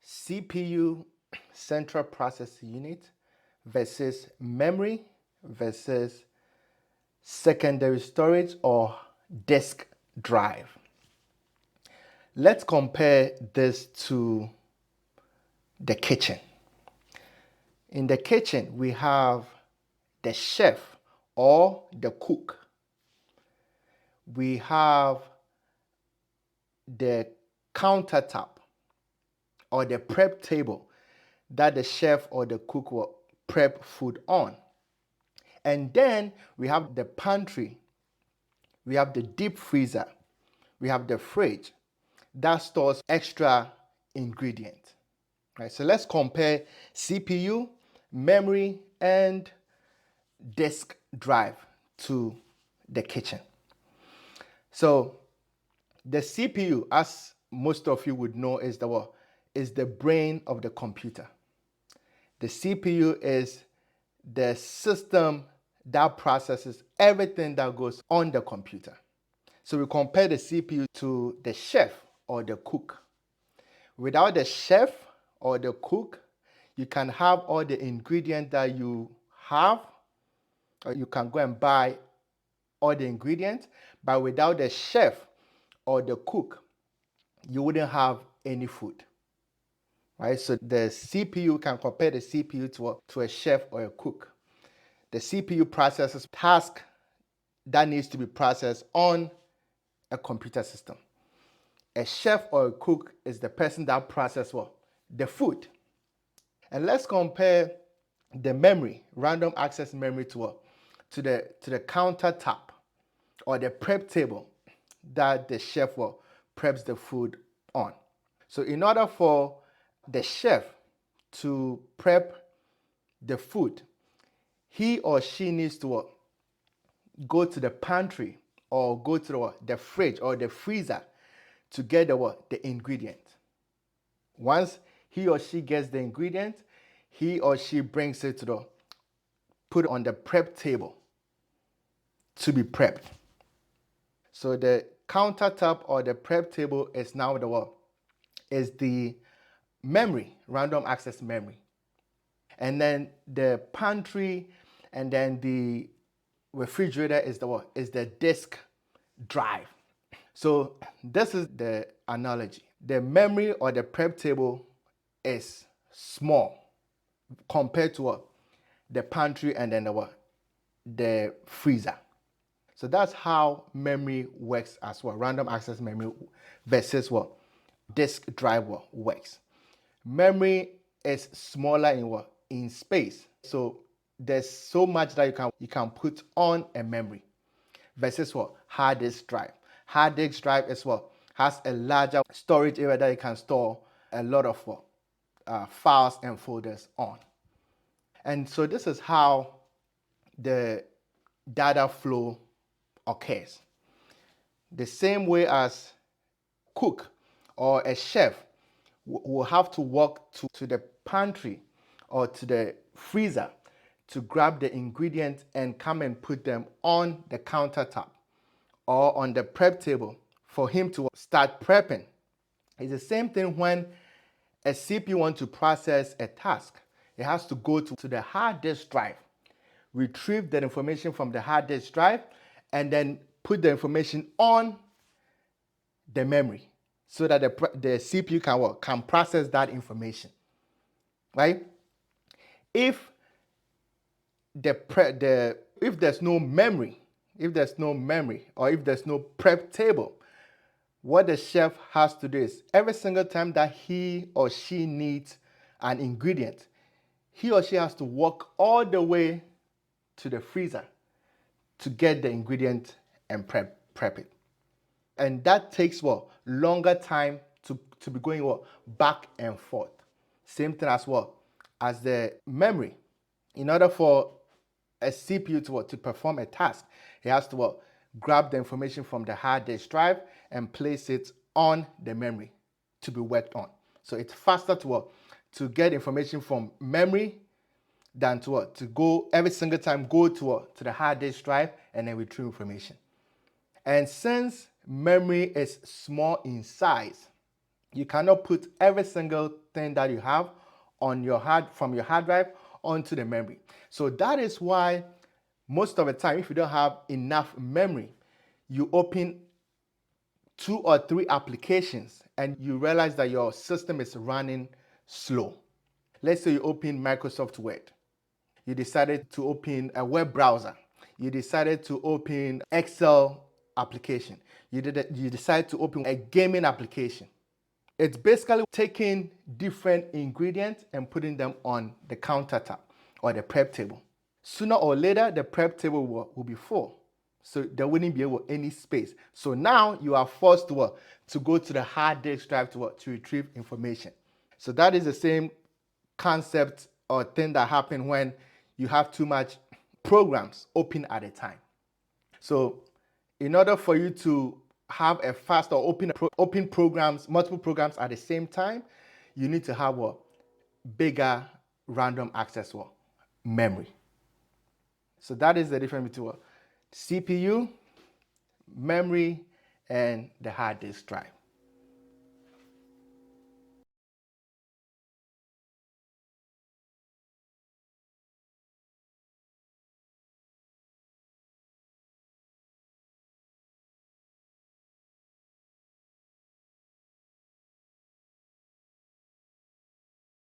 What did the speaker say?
CPU, central processing unit, versus memory versus secondary storage or disk drive. Let's compare this to the kitchen. In the kitchen, we have the chef or the cook. We have the countertop or the prep table that the chef or the cook will prep food on. And then we have the pantry, we have the deep freezer, we have the fridge that stores extra ingredients. Right, so let's compare CPU, memory, and disk drive to the kitchen. So the CPU, as most of you would know, is the what? Is the brain of the computer. The CPU is the system that processes everything that goes on the computer. So we compare the CPU to the chef or the cook. Without the chef or the cook, you can have all the ingredients that you have, or you can go and buy all the ingredients, but without the chef or the cook, you wouldn't have any food. Right? So the CPU, can compare the CPU to a chef or a cook. The CPU processes tasks that needs to be processed on a computer system. A chef or a cook is the person that processes what? The food. And let's compare the memory, random access memory, to what? To the countertop or the prep table that the chef preps the food on. So in order for the chef to prep the food, he or she needs to go to the pantry or go to the fridge or the freezer to get the ingredient. Once he or she gets the ingredient, he or she brings it to put it on the prep table to be prepped. So the countertop or the prep table is now is the memory, random access memory. And then the pantry and then the refrigerator is is the disk drive. So this is the analogy. The memory or the prep table is small compared to the pantry and then the freezer. So that's how memory works as well. Random access memory versus disk drive works. Memory is smaller in space. So there's so much that you can put on a memory versus hard disk drive. Hard disk drive is has a larger storage area that you can store a lot of files and folders on. And so this is how the data flow occurs. The same way as cook or a chef will have to walk to the pantry or to the freezer to grab the ingredients and come and put them on the countertop or on the prep table for him to start prepping. It's the same thing when a CPU wants to process a task. It has to go to the hard disk drive, retrieve the information from the hard disk drive, and then put the information on the memory so that the CPU can process that information. Right? If there's no memory, or if there's no prep table, what the chef has to do is every single time that he or she needs an ingredient, he or she has to walk all the way to the freezer to get the ingredient and prep it. And that takes longer time to be going back and forth. Same thing as the memory. In order for a CPU to perform a task, it has to grab the information from the hard disk drive and place it on the memory to be worked on. So it's faster to get information from memory than to go every single time to the hard disk drive and then retrieve information. And since memory is small in size, You cannot put every single thing that you have on your from your hard drive onto the memory. So that is why most of the time, if you don't have enough memory, you open 2 or 3 applications and you realize that your system is running slow. Let's say you open Microsoft Word. You decided to open a web browser. You decided to open Excel application. You decided to open a gaming application. It's basically taking different ingredients and putting them on the countertop or the prep table. Sooner or later, the prep table will be full. So there wouldn't be any space. So now you are forced to go to the hard disk drive to retrieve information. So that is the same concept or thing that happens when you have too much programs open at a time. So in order for you to have a fast or open programs, multiple programs at the same time, you need to have a bigger random access memory. So that is the difference between CPU, memory, and the hard disk drive.